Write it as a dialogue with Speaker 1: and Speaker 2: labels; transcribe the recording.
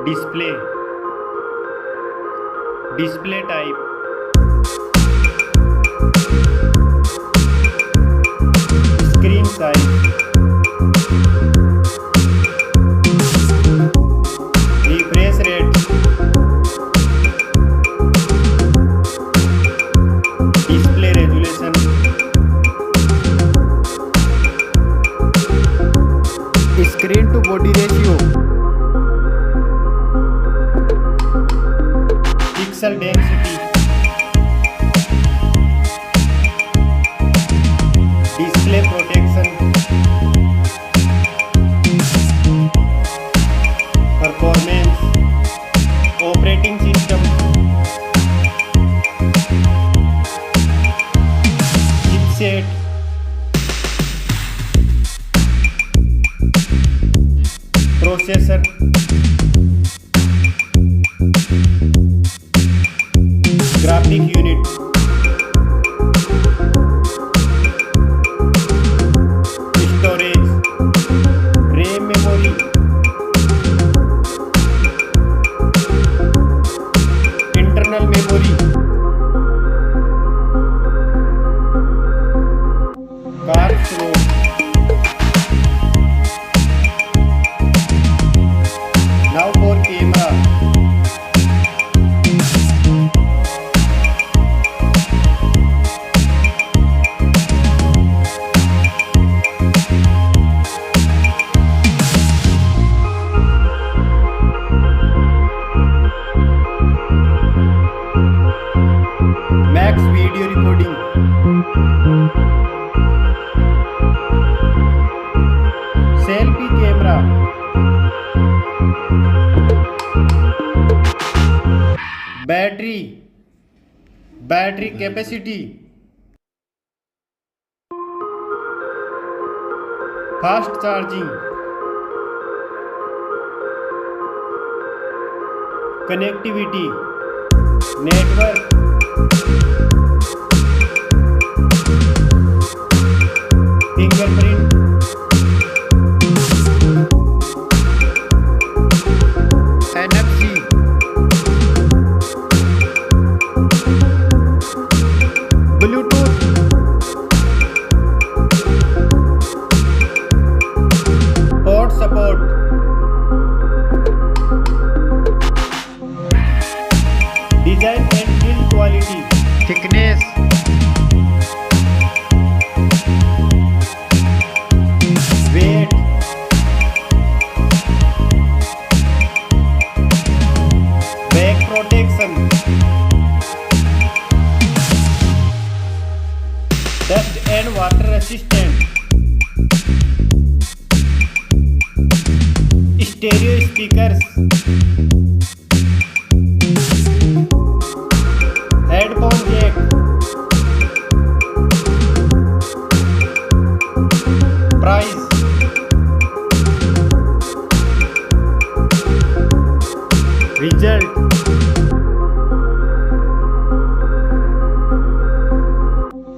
Speaker 1: display, display type, screen size, refresh rate, display resolution, screen to body ratio, pixel density, display protection, performance, operating system, chipset, processor, graphic unit, storage, RAM memory, internal memory, card slot, now for camera, max video recording, selfie camera, battery capacity, fast charging, connectivity, network, fingerprint, NFC, Bluetooth, port support, design and build quality, thickness, weight, back protection, dust and water resistant, stereo speakers, headphone jack, price, result,